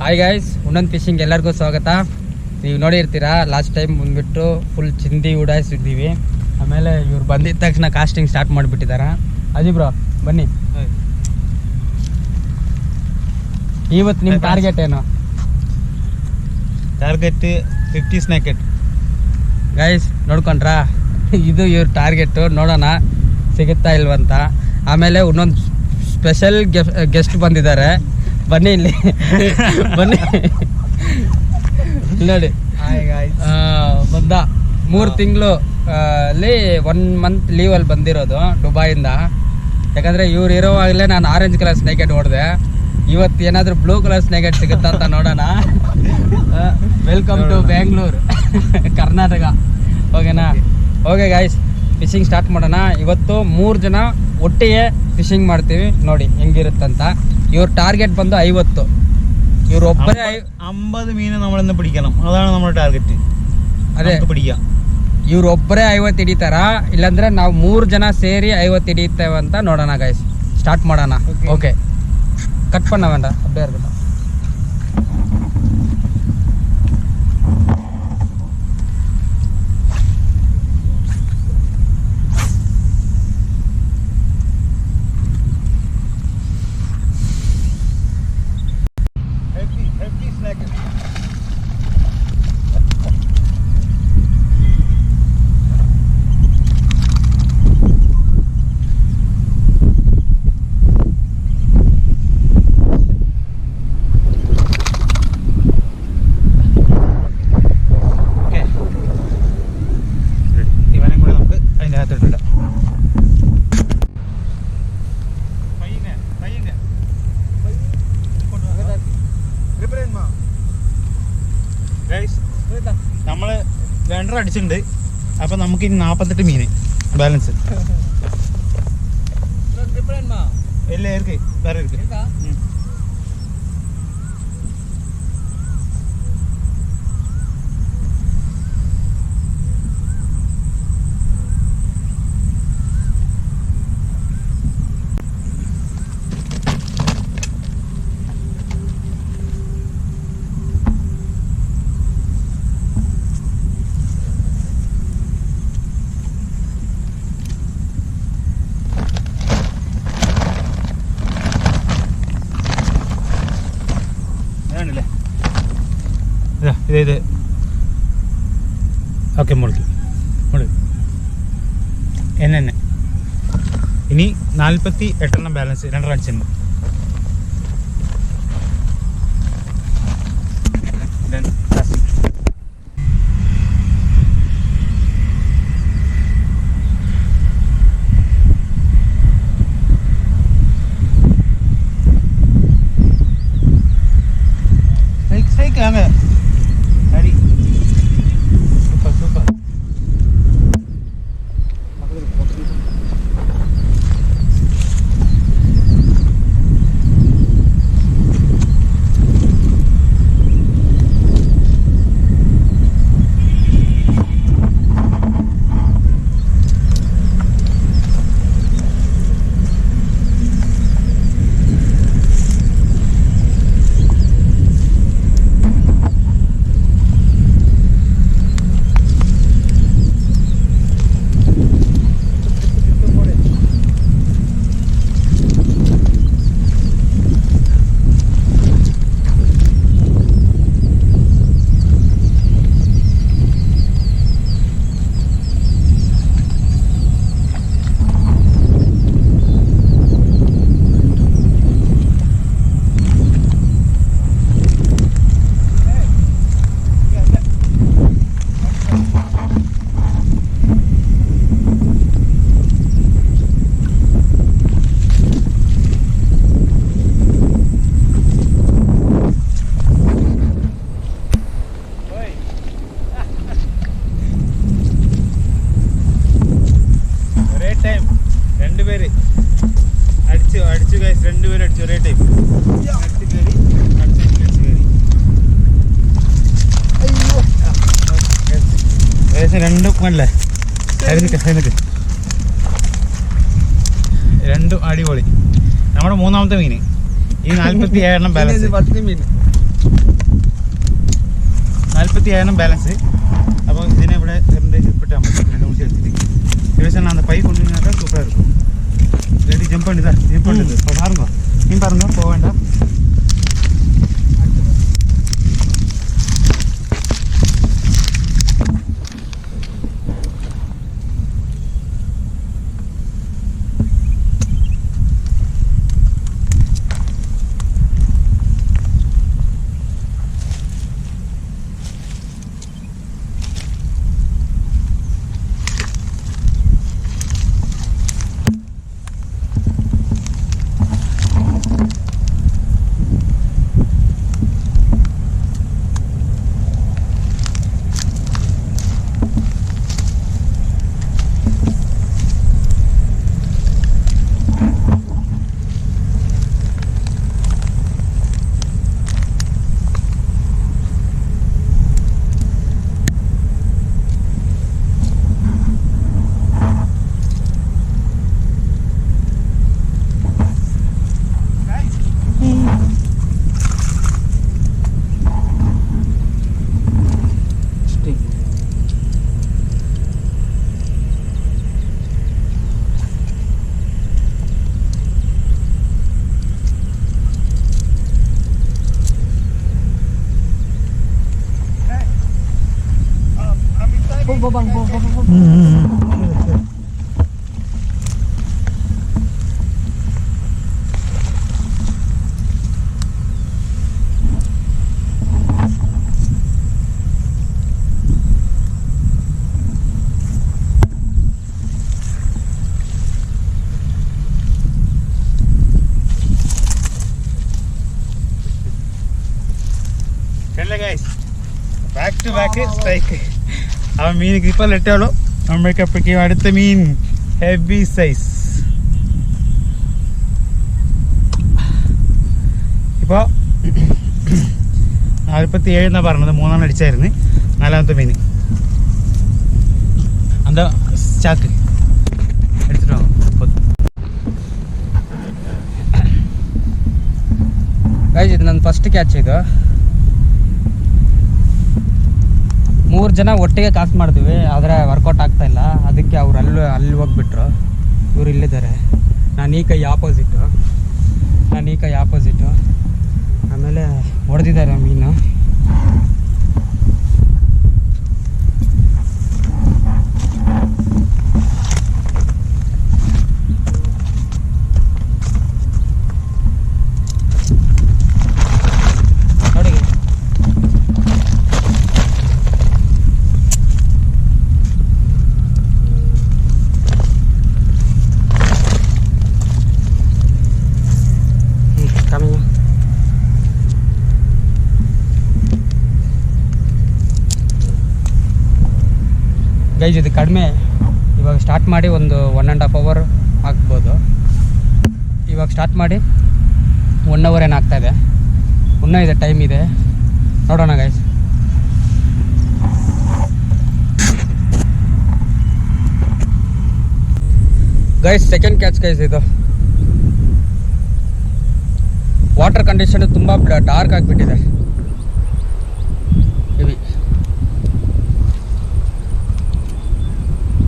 Hi guys, ಉನ್ನನ್ fishing ಎಲ್ಲರಿಗೂ ಸ್ವಾಗತ. ನೀವು ನೋಡಿರ್ತೀರಾ, ಲಾಸ್ಟ್ ಟೈಮ್ ಬಂದ್ಬಿಟ್ಟು ಫುಲ್ ಚಿಂದಿ ಉಡಾಯಿಸಿದ್ದೀವಿ. ಆಮೇಲೆ ಇವ್ರು ಬಂದಿದ್ದ ತಕ್ಷಣ ಕಾಸ್ಟಿಂಗ್ ಸ್ಟಾರ್ಟ್ ಮಾಡಿಬಿಟ್ಟಿದ್ದಾರೆ. ಅಜಿ ಬ್ರೋ ಬನ್ನಿ. ಇವತ್ತು ನಿಮ್ಮ ಟಾರ್ಗೆಟ್ ಏನು? ಟಾರ್ಗೆಟ್ 50 ಸ್ನ್ಯಾಕೆಟ್ ಗೈಸ್, ನೋಡ್ಕೊಂಡ್ರಾ? ಇದು ಇವ್ರ ಟಾರ್ಗೆಟು. ನೋಡೋಣ ಸಿಗುತ್ತಾ ಇಲ್ವಂತ. ಆಮೇಲೆ ಇನ್ನೊಂದು ಸ್ಪೆಷಲ್ ಗೆಸ್ಟ್ ಬಂದಿದ್ದಾರೆ. ಬನ್ನಿ ಇಲ್ಲಿ ಬನ್ನಿ ನೋಡಿ. ಬಂದ 3 ತಿಂಗಳು ಅಲ್ಲಿ 1 ಮಂತ್ ಲೀವಲ್ಲಿ ಬಂದಿರೋದು ದುಬೈಯಿಂದ. ಯಾಕಂದರೆ ಇವ್ರು ಇರೋವಾಗಲೇ ನಾನು ಆರೆಂಜ್ ಕಲರ್ ಸ್ನೇಕೆಟ್ ಹೊಡೆದೆ. ಇವತ್ತು ಏನಾದರೂ ಬ್ಲೂ ಕಲರ್ ಸ್ನೇಕೆಟ್ ಸಿಗುತ್ತಾ ಅಂತ ನೋಡೋಣ. Welcome to Bangalore Karnataka. ಓಕೆನಾ? ಓಕೆ ಗೈಸ್, ಫಿಶಿಂಗ್ ಸ್ಟಾರ್ಟ್ ಮಾಡೋಣ. ಇವತ್ತು 3 ಜನ ಒಟ್ಟಿಗೆ ಫಿಶಿಂಗ್ ಮಾಡ್ತೀವಿ. ನೋಡಿ ಹೆಂಗಿರುತ್ತಂತ. ഇവർ ടാർഗറ്റ് ಬಂದು 50. ഇവർ ഒപ്പരെ 50 മീനെ നമ്മളിന്ന് പിടിക്കണം. അതാണ് നമ്മുടെ ടാർഗറ്റ്. അതെ, പിടിക്കാം. ಇವ್ರು ಒಬ್ಬರೇ 50 ಹಿಡಿತಾರ, ಇಲ್ಲಾಂದ್ರೆ ನಾವು 3 ಜನ ಸೇರಿ 50 ಹಿಡಿತೇವೆ ಅಂತ ನೋಡೋಣ ಗೈಸ್. ಸ್ಟಾರ್ಟ್ ಮಾಡೋಣ. ಓಕೆ, ಕಟ್ பண்ண வேண்டாம், அப்படியே இருக்கட்டும். നമ്മൾ 2.5 അടിച്ചിട്ടുണ്ട്. അപ്പം നമുക്ക് ഇനി 48 മീന് ബാലൻസ്. ഇല്ല, ഇருக்கு വേറെ ഇருக்கு. ഇത് ഓക്കെ, മുളക്കി എന്നെ ഇനി 48 ബാലൻസ് 2.5 അടിച്ചിട്ടുണ്ട്. അടിച്ചു ഗൈസ്, 2 പേര് അടിച്ചു ഒരേ ടൈം. ഏകദേശം 2 അല്ലേ? 2 അടിപൊളി. നമ്മുടെ 3ാമത്തെ മീന്. ഈ 47 ബാലൻസ്. 10 മീൻ 47 ബാലൻസ്. അപ്പോൾ ഇതിനെ ഇവിടെ ഇപ്പിട്ടാൽ മതി 2 சேர்த்துட்டு. ஏகദേശம் நான் அந்த பை கொண்டு வந்தாக்கா சூப்பராக இருக்கும். ரெடி ஜம்ப் பண்ணிதா ஜம்ப் பண்ணுது. இப்போ பாருங்க, நீ பாருங்க, போக வேண்டாம். Back to back strike. അവൻ മീൻ ഇപ്പോൾ ഇട്ടോളൂ. നമ്മൾക്ക് അപ്പോഴേക്കും അടുത്ത മീൻ ഹെവി സൈസ്. ഇപ്പോൾ 47 എന്നാണ് പറഞ്ഞത്. 3 അടിച്ചായിരുന്നു. 4ാമത്തെ മീൻ എന്താ ചാക്ക് എടുത്തിട്ടോ. ಇದು ನನ್ನ ಫಸ್ಟ್ ಕ್ಯಾಚ್. ಇದು 3 ಜನ ಒಟ್ಟಿಗೆ ಕಾಸ್ಟ್ ಮಾಡಿದ್ವಿ, ಆದರೆ ವರ್ಕೌಟ್ ಆಗ್ತಾ ಇಲ್ಲ. ಅದಕ್ಕೆ ಅವ್ರು ಅಲ್ಲಿ ಹೋಗ್ಬಿಟ್ರು. ಇವ್ರು ಇಲ್ಲಿದ್ದಾರೆ. ನಾನು ಈ ಕೈ ಆಪೋಸಿಟು. ಆಮೇಲೆ ಹೊಡೆದಿದ್ದಾರೆ ಮೀನು. ಗೈಸ್ ಇದು ಕಡಿಮೆ. ಇವಾಗ ಸ್ಟಾರ್ಟ್ ಮಾಡಿ ಒಂದು 1.5 hour ಆಗ್ಬೋದು. ಇವಾಗ ಸ್ಟಾರ್ಟ್ ಮಾಡಿ 1 hour ಏನು ಆಗ್ತಾಯಿದೆ. ಇನ್ನೂ ಇದೆ, ಟೈಮ್ ಇದೆ, ನೋಡೋಣ guys. Guys second catch guys. ಇದು ವಾಟರ್ ಕಂಡೀಷನ್ ತುಂಬ ಡಾರ್ಕ್ ಆಗಿಬಿಟ್ಟಿದೆ. ಇವಿ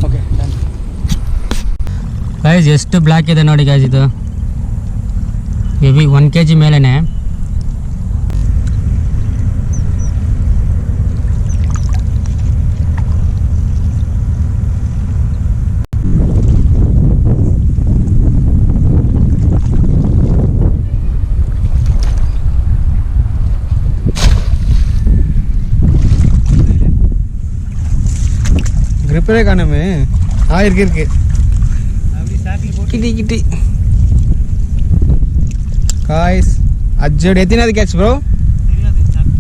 ಓಕೆ ಗೈಸ್, ಎಷ್ಟು ಬ್ಲ್ಯಾಕ್ ಇದೆ ನೋಡಿ ಗೈಸ್. ಇದು ಹೆವಿ 1 kg ಮೇಲೇ. ग्रिपरे खाने में इருக்கு கிட்டி காய்ஸ். அஜ்ஜோட எத்தனாவது கேட்ச் ப்ரோ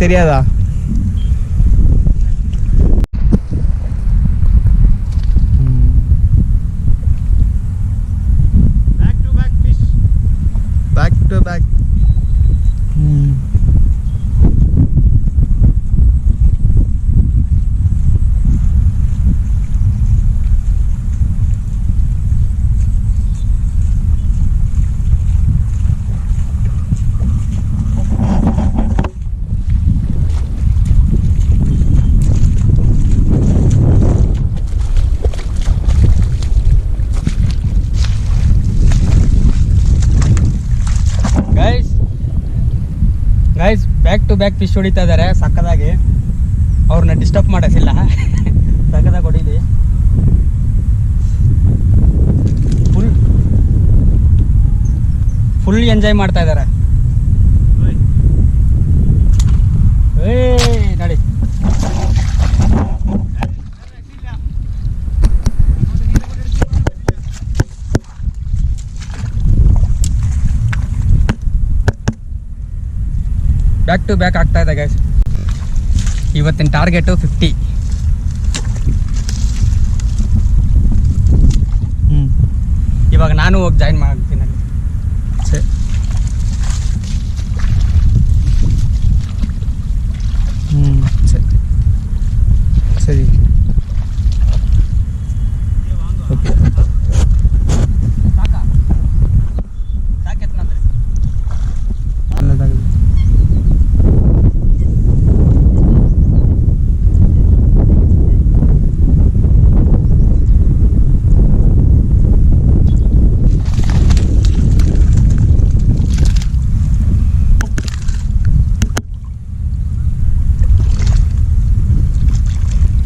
தெரியாதா? Back to back. Guys back to back fish ಹೊಡಿತಾ ಇದ್ದಾರೆ ಸಕ್ಕದಾಗಿ. ಅವ್ರನ್ನ ಡಿಸ್ಟರ್ಬ್ ಮಾಡೋದಿಲ್ಲ, ಸಕ್ಕದಾಗಿ ಹೊಡೀಲಿ. ಫುಲ್ ಎಂಜಾಯ್ ಮಾಡ್ತಾ ಇದ್ದಾರೆ. ನೋಡಿ ಬ್ಯಾಕ್ ಟು ಬ್ಯಾಕ್ ಆಗ್ತಾ ಇದೆ ಗೈಸ್. ಇವತ್ತಿನ ಟಾರ್ಗೆಟು 50. ಇವಾಗ ನಾನು ಹೋಗಿ ಜಾಯಿನ್ ಮಾಡ್ತೀನಿ ಅಲ್ಲಿ. ಸರಿ ಸರಿ ಸರಿ ಓಕೆ ಸಾಕಾ ಸಾಕೆತ್ನಂದ್ರೆ ಒಳ್ಳೆದಾಗಲಿ.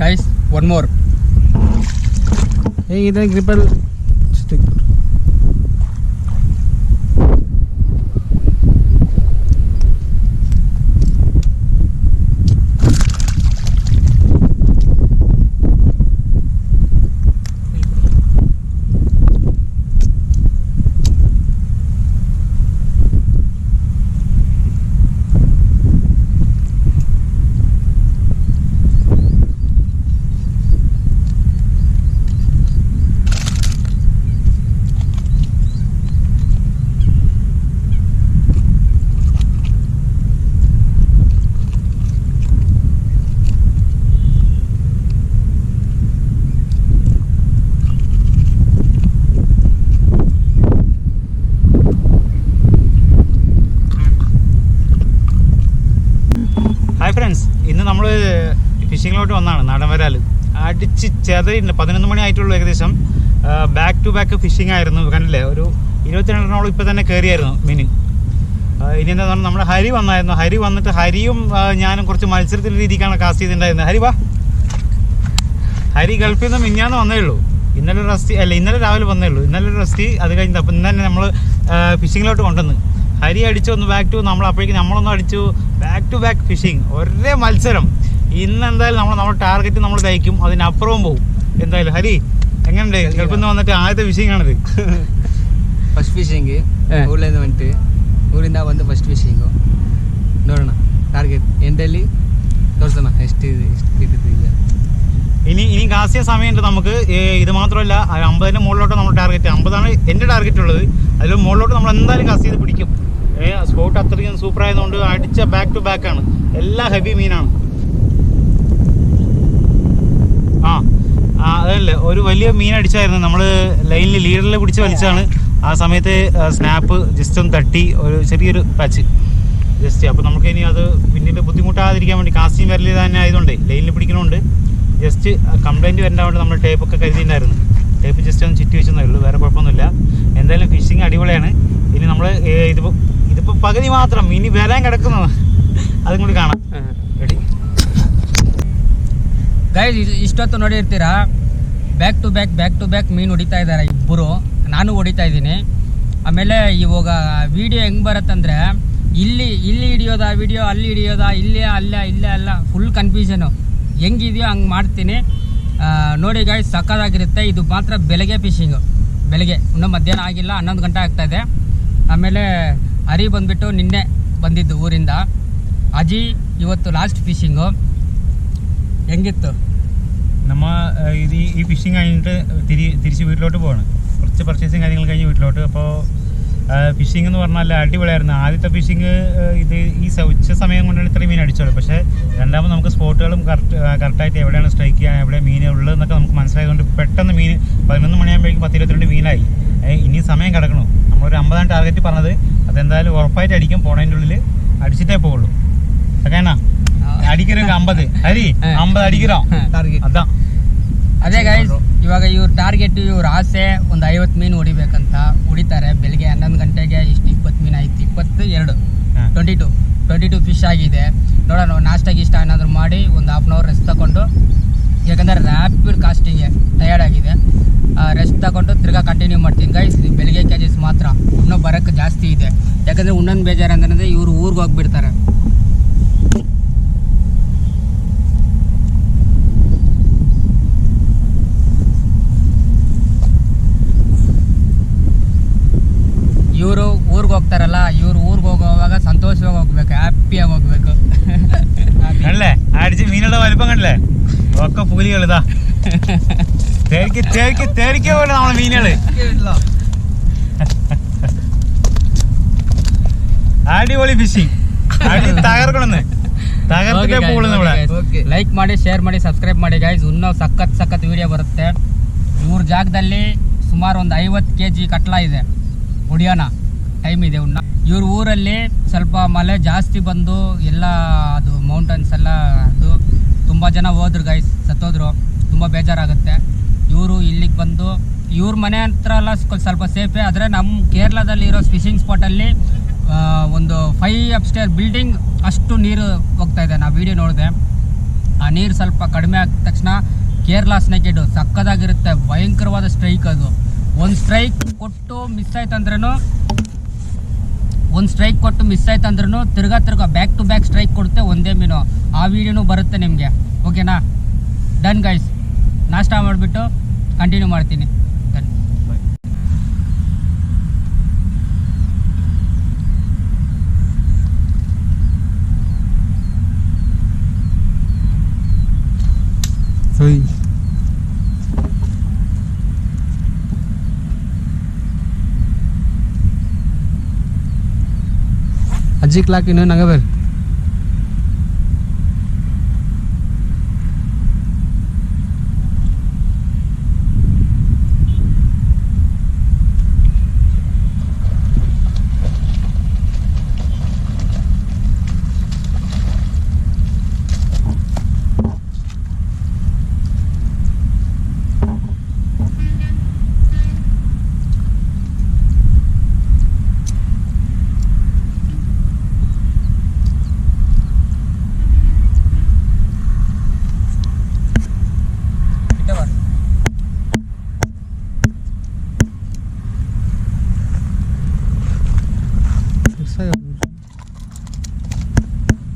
Guys, one more. Hey, इधर ग्रिपल स्टिक. ഹായ് ഫ്രണ്ട്സ്, ഇന്ന് നമ്മൾ ഫിഷിങ്ങിലോട്ട് വന്നതാണ്. നടൻവരാൽ അടിച്ച് ചെറിയുണ്ട്. 11 മണി ആയിട്ടുള്ളൂ ഏകദേശം. ബാക്ക് ടു ബാക്ക് ഫിഷിംഗ് ആയിരുന്നു. കണ്ടില്ലേ, ഒരു 22 ഇപ്പോൾ തന്നെ കയറിയായിരുന്നു മീൻ. ഇനി എന്താ പറഞ്ഞാൽ നമ്മുടെ ഹരി വന്നായിരുന്നു. ഹരി വന്നിട്ട് ഹരിയും ഞാനും കുറച്ച് മത്സരത്തിൻ്റെ രീതിക്കാണ് കാസ്റ്റ് ചെയ്തിട്ടുണ്ടായിരുന്നത്. ഹരി വാ. ഹരി ഗൾഫിൽ നിന്ന് മിഞ്ഞാന്ന് വന്നേ ഉള്ളൂ. ഇന്നലെ റെസ്റ്റ് അല്ല, ഇന്നലെ രാവിലെ വന്നേ ഉള്ളൂ. ഇന്നലെ റെസ്റ്റ്, അത് കഴിഞ്ഞിട്ട് അപ്പം ഇന്ന് തന്നെ നമ്മൾ ഫിഷിങ്ങിലോട്ട് കൊണ്ടുവന്ന്. ഹരി അടിച്ചു ഒന്ന് ബാക്ക് ടു, നമ്മൾ അപ്പോഴേക്കും നമ്മളൊന്നും അടിച്ചു. ബാക്ക് ടു ബാക്ക് ഫിഷിങ്, ഒരേ മത്സരം. ഇന്ന് എന്തായാലും നമ്മുടെ ടാർഗറ്റ് നമ്മൾ തയ്ക്കും, അതിനപ്പുറവും പോകും എന്തായാലും. ഹരി എങ്ങനെയുണ്ട്? ഗൾഫിൽ നിന്ന് വന്നിട്ട് ആദ്യത്തെ ഫിഷിംഗ് ആണിത്. ಫಸ್ಟ್ ಫಿಶಿಂಗ್ ಊರಿಂದ ಬಂತು. ಊರಿಂದ ಬಂದು ಫಸ್ಟ್ ಫಿಶಿಂಗು ನೋಡೋಣ. ಟಾರ್ಗೆಟ್ ಎಂಡಲ್ಲಿ ತೋರಿಸೋಣ ಎಷ್ಟು ഇല്ല. ഇനി കാസ്റ്റ് ചെയ്യാൻ സമയമുണ്ട് നമുക്ക്. ഇത് മാത്രമല്ല, 50ന്റെ മുകളിലോട്ട് നമ്മൾ ടാർഗറ്റ്. 50ആണ് എൻ്റെ ടാർഗറ്റ് ഉള്ളത്. അതിൽ മുകളിലോട്ട് നമ്മൾ എന്തായാലും കാസ്റ്റ് ചെയ്ത് പിടിക്കും. സ്പോട്ട് അത്രയും സൂപ്പർ ആയതുകൊണ്ട് അടിച്ച ബാക്ക് ടു ബാക്ക് ആണ്. എല്ലാം ഹെവി മീനാണ്. അതല്ലേ, ഒരു വലിയ മീൻ അടിച്ചായിരുന്നു. നമ്മൾ ലൈനിൽ ലീഡറിൽ പിടിച്ച് വലിച്ചാണ്. ആ സമയത്ത് സ്നാപ്പ് ജസ്റ്റ് ഒന്ന് തട്ടി, ഒരു ചെറിയൊരു ടച്ച് ജസ്റ്റ്. അപ്പോൾ നമുക്ക് ഇനി അത് പിന്നീട് ബുദ്ധിമുട്ടാതിരിക്കാൻ വേണ്ടി, കാസ്റ്റിംഗ് വരൽ തന്നെ ആയതുകൊണ്ട് ലൈനിൽ പിടിക്കണോണ്ട് ജസ്റ്റ് കംപ്ലൈൻറ്റ് വരേണ്ട വേണ്ടി നമ്മൾ ടേപ്പൊക്കെ കരുതിയിട്ടുണ്ടായിരുന്നു. ടേപ്പ് ജസ്റ്റ് ഒന്ന് ചുറ്റി വെച്ചെന്നേ ഉള്ളൂ, വേറെ കുഴപ്പമൊന്നുമില്ല. എന്തായാലും ഫിഷിങ് അടിപൊളിയാണ്. ഇനി നമ്മൾ ഇതിപ്പോൾ പകുതി മാത്രം, ഇനി വരാൻ കിടക്കുന്നത് അതും കൂടി കാണാം. റെഡി ಗೈಸ್, ಇಷ್ಟೊತ್ತು ನೋಡಿರ್ತೀರಾ, ಬ್ಯಾಕ್ ಟು ಬ್ಯಾಕ್ ಮೀನು ಹೊಡಿತಾ ಇದ್ದಾರೆ ಇಬ್ಬರು. ನಾನು ಹೊಡಿತಾ ಇದ್ದೀನಿ. ಆಮೇಲೆ ಇವಾಗ ವಿಡಿಯೋ ಹೆಂಗೆ ಬರುತ್ತಂದರೆ, ಇಲ್ಲಿ ಹಿಡಿಯೋದಾ ವಿಡಿಯೋ, ಅಲ್ಲಿ ಹಿಡಿಯೋದಾ, ಇಲ್ಲೇ ಅಲ್ಲ, ಫುಲ್ ಕನ್ಫ್ಯೂಷನು. ಹೆಂಗಿದೆಯೋ ಹಂಗೆ ಮಾಡ್ತೀನಿ ನೋಡಿ ಗೈಸ್, ಸಕ್ಕದಾಗಿರುತ್ತೆ. ಇದು ಮಾತ್ರ ಬೆಳಗ್ಗೆ ಫಿಶಿಂಗು, ಬೆಳಗ್ಗೆ ಇನ್ನೂ ಮಧ್ಯಾಹ್ನ ಆಗಿಲ್ಲ, 11 ಗಂಟೆ ಆಗ್ತಾಯಿದೆ. ಆಮೇಲೆ ಹರಿ ಬಂದುಬಿಟ್ಟು ನಿನ್ನೆ ಬಂದಿದ್ದು ಊರಿಂದ. ಅಜಿ ಇವತ್ತು ಲಾಸ್ಟ್ ಫಿಶಿಂಗು. ಹೆಂಗಿತ್ತು? നമ്മ ഈ ഫിഷിങ് കഴിഞ്ഞിട്ട് തിരിച്ച് വീട്ടിലോട്ട് പോവാണ്. കുറച്ച് പർച്ചേസിങ് കാര്യങ്ങൾ കഴിഞ്ഞ് വീട്ടിലോട്ട്. അപ്പോൾ ഫിഷിംഗ് എന്ന് പറഞ്ഞാൽ അടിപൊളിയായിരുന്നു. ആദ്യത്തെ ഫിഷിങ് ഇത് ഈ ഉച്ച സമയം കൊണ്ടാണ് ഇത്രയും മീൻ അടിച്ചോളൂ. പക്ഷേ രണ്ടാമത് നമുക്ക് സ്പോട്ടുകളും കറക്റ്റായിട്ട് എവിടെയാണ് സ്ട്രൈക്ക് ചെയ്യാൻ, എവിടെ മീൻ ഉള്ളതെന്നൊക്കെ നമുക്ക് മനസ്സിലായതുകൊണ്ട് പെട്ടെന്ന് മീൻ 11 മണിയാകുമ്പോഴേക്കും 10-22 മീനായി. ഇനി സമയം കിടക്കണു. നമ്മളൊരു 50 ടാർഗറ്റ് പറഞ്ഞത്, അതെന്തായാലും ഉറപ്പായിട്ട് അടിക്കും. പോണതിൻ്റെ ഉള്ളിൽ അടിച്ചിട്ടേ പോകുള്ളൂ. ഓക്കേണ? ಅಡಿಕಿರೋ 50 ಹರಿ 50 ಅಡಿಕಿರೋ ಅದ. ಅದೇ ಗೈಸ್, ಇವಾಗ ಇವ್ರ ಟಾರ್ಗೆಟ್, ಇವ್ರ ಆಸೆ ಒಂದು 50 ಮೀನು ಹೊಡಿಬೇಕಂತ. ಹೊಡಿತಾರೆ ಬೆಳಿಗ್ಗೆ 11 ಗಂಟೆಗೆ. ಇಷ್ಟು 20 ಮೀನು ಆಯ್ತು. 22 22 22 ಫಿಶ್ ಆಗಿದೆ. ನೋಡೋಣ ನಾಷ್ಟಾಗಿ ಇಷ್ಟ ಏನಾದರೂ ಮಾಡಿ ಒಂದು ಹಾಫ್ ಆನ್ ಅವರ್ ರೆಸ್ಟ್ ತಗೊಂಡು, ಯಾಕಂದರೆ ರ್ಯಾಪಿಡ್ ಕಾಸ್ಟಿಂಗ್ಗೆ ಟಯರ್ಡ್ ಆಗಿದೆ. ರೆಸ್ಟ್ ತಗೊಂಡು ತಿರ್ಗಾ ಕಂಟಿನ್ಯೂ ಮಾಡ್ತೀನಿ ಗೈಸ್. ಇದು ಬೆಳಿಗ್ಗೆ ಕ್ಯಾಚಸ್ ಮಾತ್ರ, ಇನ್ನೂ ಬರೋಕ್ಕೆ ಜಾಸ್ತಿ ಇದೆ. ಯಾಕಂದರೆ ಇನ್ನೊಂದು ಬೇಜಾರು ಅಂತಂದರೆ ಇವರು ಊರಿಗೆ ಹೋಗ್ಬಿಡ್ತಾರೆ. ಇವರು ಊರಿಗೆ ಹೋಗ್ತಾರಲ್ಲ, ಇವ್ರು ಊರಿಗೆ ಹೋಗುವಾಗ ಸಂತೋಷವಾಗಿ ಹೋಗ್ಬೇಕು, ಹ್ಯಾಪಿಯಾಗಿ ಹೋಗ್ಬೇಕು. കണ്ടല്ലേ അടിച്ച് മീനുടെ വലിപ്പം കണ്ടല്ലേ, ഒക്കെ പുലികൾ ഇതാ തേടിക്ക പോലെ നമ്മളെ മീനുകള്. അടിപൊളി ഫിഷിങ്, അടി തകർക്കണമെന്ന് ತಗರ್ತಿದೆ ಪೂಲ್ ನೋಡ. ಲೈಕ್ ಮಾಡಿ, ಶೇರ್ ಮಾಡಿ, ಸಬ್ಸ್ಕ್ರೈಬ್ ಮಾಡಿ ಗೈಸ್. ಇನ್ನೂ ಸಖತ್ ವಿಡಿಯೋ ಬರುತ್ತೆ. ಇವ್ರ ಜಾಗದಲ್ಲಿ ಸುಮಾರು ಒಂದು 50 kg ಕಟ್ಲ ಇದೆ, ಹೊಡಿಯೋಣ ಟೈಮ್ ಇದೆ. ಇವ್ರ ಊರಲ್ಲಿ ಸ್ವಲ್ಪ ಮಳೆ ಜಾಸ್ತಿ ಬಂದು ಎಲ್ಲ ಅದು ಮೌಂಟನ್ಸ್ ಎಲ್ಲ ಅದು ತುಂಬ ಜನ ಹೋದ್ರು ಗೈಸ್, ಸತ್ತೋದ್ರು. ತುಂಬ ಬೇಜಾರಾಗುತ್ತೆ. ಇವರು ಇಲ್ಲಿಗೆ ಬಂದು ಇವ್ರ ಮನೆ ಹತ್ರ ಎಲ್ಲ ಸ್ವಲ್ಪ ಸೇಫೇ. ಆದರೆ ನಮ್ಮ ಕೇರಳದಲ್ಲಿರೋ ಫಿಶಿಂಗ್ ಸ್ಪಾಟಲ್ಲಿ ಒಂದು 5 ಅಪ್ಸ್ಟೇರ್ ಬಿಲ್ಡಿಂಗ್ ಅಷ್ಟು ನೀರು ಹೋಗ್ತಾ ಇದೆ. ನಾವು ವಿಡಿಯೋ ನೋಡಿದೆ. ಆ ನೀರು ಸ್ವಲ್ಪ ಕಡಿಮೆ ಆದ ತಕ್ಷಣ ಕೇರಳ ಸ್ನೇಕೆಡು ಸಕ್ಕದಾಗಿರುತ್ತೆ, ಭಯಂಕರವಾದ ಸ್ಟ್ರೈಕ್ ಅದು. ಒಂದು ಸ್ಟ್ರೈಕ್ ಕೊಟ್ಟು ಮಿಸ್ ಆಯ್ತಂದ್ರೂ ತಿರ್ಗಾ ಬ್ಯಾಕ್ ಟು ಬ್ಯಾಕ್ ಸ್ಟ್ರೈಕ್ ಕೊಡುತ್ತೆ ಒಂದೇ ಮೀನು. ಆ ವಿಡಿಯೋನೂ ಬರುತ್ತೆ ನಿಮಗೆ, ಓಕೆನಾ? ಡನ್ ಗೈಸ್, ನಾಷ್ಟ ಮಾಡಿಬಿಟ್ಟು ಕಂಟಿನ್ಯೂ ಮಾಡ್ತೀನಿ. ಡನ್. ಅಜ್ಜಿ ಕ್ಲಾಕ್ ಇನ್ನು ನಂಗೆ ಬರ್ರಿ.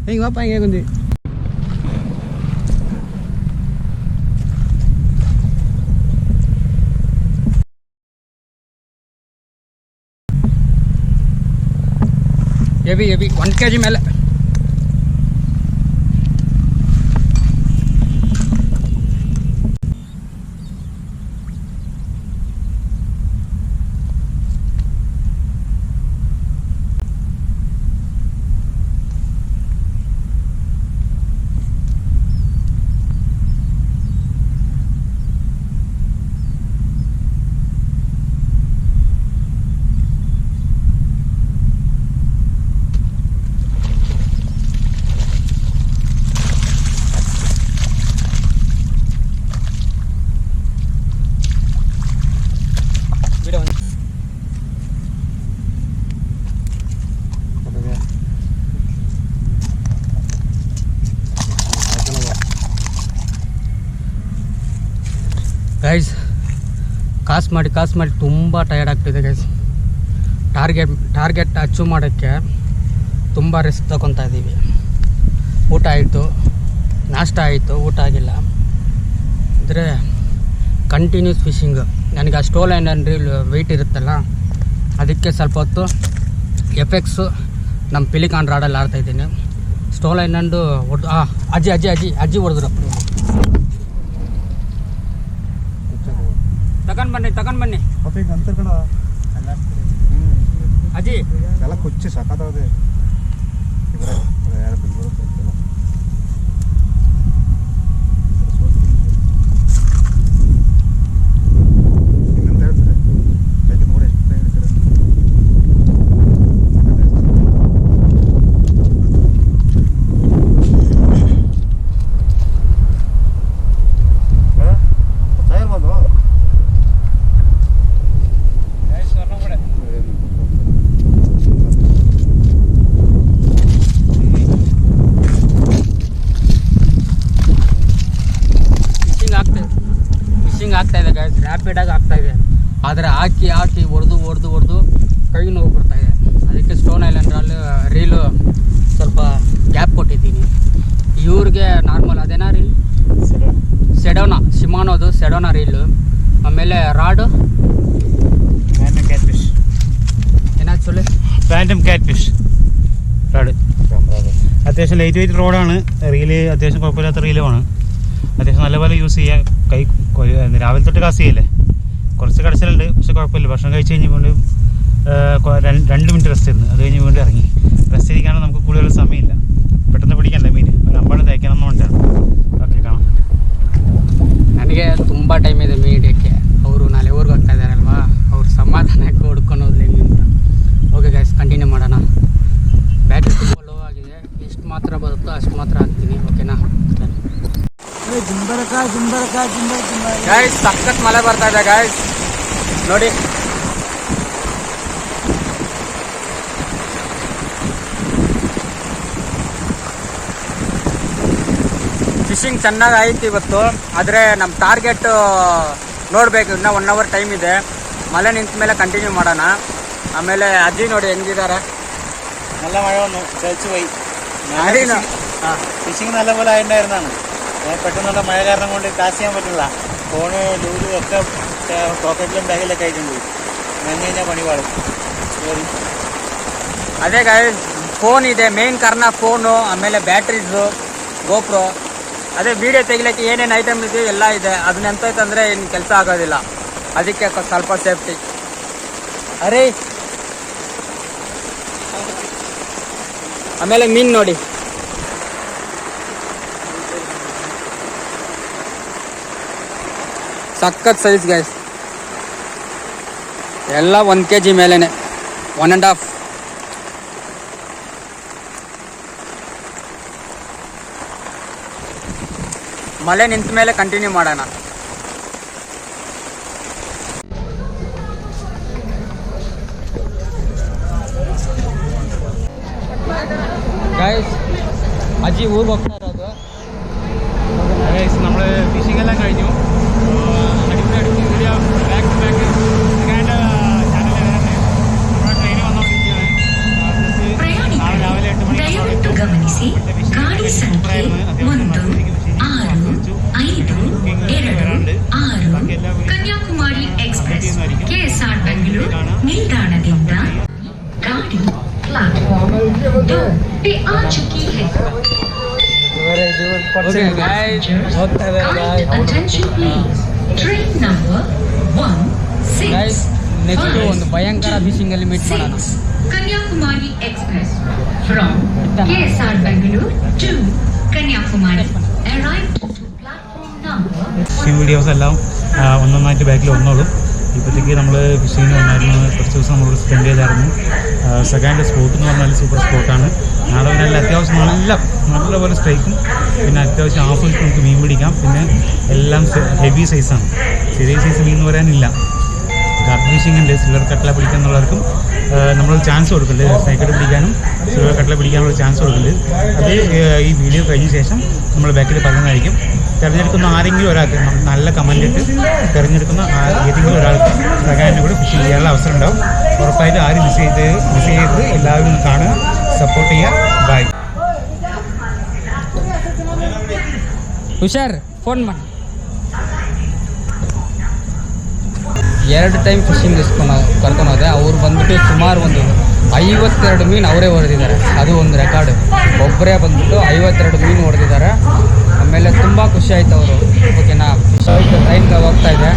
Hey, ngapain ya kundi? Heavy 1 kg ಮೇಲೆ. ಗೈಸ್ ಕಾಸು ಮಾಡಿ ತುಂಬ ಟಯರ್ಡ್ ಆಗ್ತಿದೆ ಗೈಸ್. ಟಾರ್ಗೆಟ್ ಅಚೀವ್ ಮಾಡೋಕ್ಕೆ ತುಂಬ ರಿಸ್ಕ್ ತಗೊತಾ ಇದ್ದೀವಿ. ಊಟ ಆಯಿತು, ನಾಷ್ಟ ಆಯಿತು, ಊಟ ಆಗಿಲ್ಲ. ಅಂದರೆ ಕಂಟಿನ್ಯೂಸ್ ಫಿಶಿಂಗ್. ನನಗೆ ಆ ಸ್ಟೋಲ್ ಆ್ಯಂಡ್ ರೀಲ್ ವೆಯ್ಟ್ ಇರುತ್ತಲ್ಲ, ಅದಕ್ಕೆ ಸ್ವಲ್ಪ ಹೊತ್ತು ಎಫೆಕ್ಟ್ಸು ನಮ್ಮ ಪಿಲಿಕಾನ್ ರಾಡಲ್ಲಿ ಆಡ್ತಾಯಿದ್ದೀನಿ. ಸ್ಟೋಲ್ ಆ್ಯಂಡ್ ಹೊಡೆದು ಅಜ್ಜಿ ಹೊಡೆದ್ರು. ತಗೊಂಡ್ ಬನ್ನಿ ಅಜ್ಜಿ. ಎಲ್ಲ ಕೊಚ್ಚಿ ಸಾಕಾದದೆ. ರ್ಯಾಪಿಡಾಗಿ ಆಗ್ತಾಯಿದೆ. ಆದರೆ ಹಾಕಿ ಹೊಡೆದು ಕೈ ನೋವು ಬರ್ತಾಯಿದೆ. ಅದಕ್ಕೆ ಸ್ಟೋನ್ ಐಲ್ಯಾಂಡ್ರಲ್ಲಿ ರೀಲು ಸ್ವಲ್ಪ ಗ್ಯಾಪ್ ಕೊಟ್ಟಿದ್ದೀನಿ. ಇವ್ರಿಗೆ ನಾರ್ಮಲ್ ಅದೇನಾ ರೀಲ್ ಸೆಡೋನಾ ಶಿಮಾನೋದು ಸೆಡೋನಾ ರೀಲು. ಆಮೇಲೆ ರಾಡು ಏನಾದ್ರು ಚೊಲ್ಲಿ ഫാൻറ്റം ക്യാറ്റ് ഫിഷ് റോഡ്. അത്യാവശ്യം ലൈറ്റ് വെയിറ്റ് റോഡാണ്. റീല് അത്യാവശ്യം കുഴപ്പമില്ലാത്ത റീലുമാണ്. അത്യാവശ്യം നല്ലപോലെ യൂസ് ചെയ്യാം. കൈ രാവിലെ തൊട്ട് കാസ്റ്റ് ചെയ്യല്ലേ, കുറച്ച് കടച്ചിലുണ്ട്, പക്ഷെ കുഴപ്പമില്ല. ഭക്ഷണം കഴിച്ച് കഴിഞ്ഞുകൊണ്ട് 2 മിനിറ്റ് റെസ്റ്റ് ഇരുന്ന് അത് കഴിഞ്ഞ് വീണ്ടും ഇറങ്ങി. റെസ്റ്റ് ചെയ്യിക്കാനും നമുക്ക് കൂടുതൽ സമയമില്ല, പെട്ടെന്ന് പിടിക്കണ്ട മീൻ. ഒരു അമ്പാട് തേക്കണം എന്നുകൊണ്ടാണ്. ഓക്കെ കാണാം. ನನಗೆ ತುಂಬ ಟೈಮ್ ಇದೆ ಮೀನು ಹಿಡಿಯೋಕ್ಕೆ. ಅವರು ನಾಳೆ ಊರಿಗೆ ಹೋಗ್ತಾ ಇದ್ದಾರಲ್ವಾ, ಅವ್ರು ಸಮಾಧಾನಕ್ಕೆ ಹೊಡ್ಕೊಂಡು ಹೋದ್ಲಿ ಅಂತ. ಓಕೆ ಗೈಸ್, ಕಂಟಿನ್ಯೂ ಮಾಡೋಣ. ಬ್ಯಾಟ್ರಿ ತುಂಬ ಲೋ ಆಗಿದೆ, ಎಷ್ಟು ಮಾತ್ರ ಬರುತ್ತೋ ಅಷ್ಟು ಮಾತ್ರ ಹಾಕ್ತೀನಿ. ಓಕೆನಾ ಗೈಸ್, ಸಖತ್ ಮಳೆ ಬರ್ತಾ ಇದೆ ಗೈಸ್ ನೋಡಿ. ಫಿಶಿಂಗ್ ಚೆನ್ನಾಗಿ ಆಯ್ತು ಇವತ್ತು. ಆದರೆ ನಮ್ಮ ಟಾರ್ಗೆಟ್ ನೋಡಬೇಕು, ಇನ್ನೂ 1 ಅವರ್ ಟೈಮ್ ಇದೆ. ಮಳೆ ನಿಂತ ಮೇಲೆ ಕಂಟಿನ್ಯೂ ಮಾಡೋಣ. ആമേലെ അജി നോടി എന്തിതാരാ നല്ല മഴ വന്നു, ചതിച്ചു പോയി. ഫിഷിങ് നല്ലപോലെ ആയിട്ടുണ്ടായിരുന്നാണ്. പെട്ടെന്നുള്ള മഴ കാരണം കൊണ്ട് കാസ്റ്റ് ചെയ്യാൻ പറ്റില്ല. ഫോണ് ലൂലും ഒക്കെ പോക്കറ്റിലും ബാഗിലൊക്കെ ആയിട്ടുണ്ട്. നനഞ്ഞു കഴിഞ്ഞാൽ പണിപാടും. ಅದೇ ಗೈಸ್, ಫೋನ್ ಇದೆ ಮೇನ್ ಕಾರಣ. ಫೋನು, ಆಮೇಲೆ ಬ್ಯಾಟ್ರೀಸು, ಗೋಪ್ರೋ, ಅದೇ ವಿಡಿಯೋ ತೆಗಿಲಿಕ್ಕೆ ಏನೇನು ಐಟಮ್ ಇದೆ ಎಲ್ಲ ಇದೆ. ಅದನ್ನ ಎಂತಂದರೆ ಇನ್ನು ಕೆಲಸ ಆಗೋದಿಲ್ಲ. ಅದಕ್ಕೆ ಸ್ವಲ್ಪ ಸೇಫ್ಟಿ. ಅರೆ ಆಮೇಲೆ ಮೀನು ನೋಡಿ, ಸಖತ್ ಸೈಜ್ ಗೈಸ್. ಎಲ್ಲ 1 kg ಮೇಲೇನೆ, 1.5. ಮಳೆ ನಿಂತ ಮೇಲೆ ಕಂಟಿನ್ಯೂ ಮಾಡೋಣ. ಗೈಸ್, ಅಜ್ಜಿ ಊರಿಗೆ ಹೋಗ್ತಾ ಇರೋದು. ഗൈസ്, നമ്മൾ ഫിഷിംഗ് എല്ലാം കഴിഞ്ഞു. അടിപൊളി video back to back channel വരാണ്. നമ്മുടെ ട്രെയിൻ വന്നുകൊണ്ടിരിക്കുകയാണ്. നാളെ രാവിലെ 8 മണിക്ക് ಗಮನಿಸಿ ಗಾಡಿ ಸಂಖ್ಯೆ 16526 ಕನ್ಯಾಕುಮಾರಿ ಎಕ್ಸ್ಪ್ರೆಸ್ ಕೆಎಸ್ಆರ್ ಬೆಂಗಳೂರು ನಿಲ್ದಾಣದಿಂದ ಗಾಡಿ प्लेटफॉर्म 2 पे आ चुकी है. Attention please. Train number 166 next ಒಂದು ಭಯಂಕರ ಫಿಶಿಂಗ್ ಅಲ್ಲಿ ಮೀಟ್ ಮಾಡೋಣ. Kanyakumari express from KSR Bangalore to Kanyakumari arrived to platform number. Fishing videos എല്ലാം ഒന്നൊന്നായിട്ട് ബാക്കിൽ വന്നോളും. ഇപ്പോഴത്തേക്ക് നമ്മൾ ഫിഷിങ്ങിന് വന്നായിരുന്നു. കുറച്ച് ദിവസം നമ്മൾ സ്പെൻഡ് ചെയ്തായിരുന്നു. സെക്കൻഡ് സ്പോട്ട് എന്ന് പറഞ്ഞാൽ സൂപ്പർ സ്പോട്ടാണ്. നാളെ നല്ല അത്യാവശ്യം നല്ലപോലെ സ്ട്രൈക്കും, പിന്നെ അത്യാവശ്യം ആഫിൽക്ക് നമുക്ക് മീൻ പിടിക്കാം. പിന്നെ എല്ലാം ഹെവി സൈസാണ്, ചെറിയ സൈസ് മീൻ എന്ന് പറയാനില്ല. ഗാർഡ് ഫിഷിംഗ് ഉണ്ട്, സിൽവർ കട്ട്ല പിടിക്കാന്നുള്ളവർക്കും നമ്മൾ ചാൻസ് കൊടുക്കുന്നുണ്ട്. സ്നൈക്കറ്റ് പിടിക്കാനും സിൽവർ കട്ട്ല പിടിക്കാനുള്ള ചാൻസ് കൊടുക്കുന്നുണ്ട്. അത് ഈ വീഡിയോ കഴിഞ്ഞ ശേഷം നമ്മൾ ബാക്കിൽ പറയുന്നതായിരിക്കും. തിരഞ്ഞെടുക്കുന്ന ആരെങ്കിലും ഒരാൾക്ക് നല്ല കമൻ്റ് ഇട്ട് തിരഞ്ഞെടുക്കുന്ന ഏതെങ്കിലും ഒരാൾക്ക് സെക്കൻഡിന് കൂടെ ഫിഷ് ചെയ്യാനുള്ള അവസരം ഉണ്ടാവും. ഉറപ്പായിട്ട് ആരും മിസ് ചെയ്ത് എല്ലാവരും ഒന്ന് കാണുക, സപ്പോർട്ട് ചെയ്യുക. ബൈ. ಹುಷಾರ್, ಫೋನ್ ಮಾಡಿ. 2 ಟೈಮ್ ಫಿಶಿಂಗ್ ಕರ್ಕೊಂಡು ಹೋದೆ. ಅವ್ರು ಬಂದ್ಬಿಟ್ಟು ಸುಮಾರು ಒಂದು 52 ಮೀನು ಅವರೇ ಹೊಡೆದಿದ್ದಾರೆ. ಅದು ಒಂದು ರೆಕಾರ್ಡ್. ಒಬ್ಬರೇ ಬಂದ್ಬಿಟ್ಟು 52 ಮೀನು ಹೊಡೆದಿದ್ದಾರೆ. ಆಮೇಲೆ ತುಂಬ ಖುಷಿ ಆಯ್ತು ಅವರು. ಓಕೆನಾ, ಫಿಶ್ ಆಯಿತು, ಟ್ರೈನ್ಗೆ ಹೋಗ್ತಾ ಇದೆ.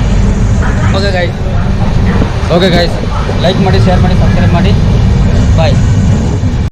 ಓಕೆ ಗೈಸ್, ಲೈಕ್ ಮಾಡಿ, ಶೇರ್ ಮಾಡಿ, ಸಬ್ಸ್ಕ್ರೈಬ್ ಮಾಡಿ. ಬಾಯ್.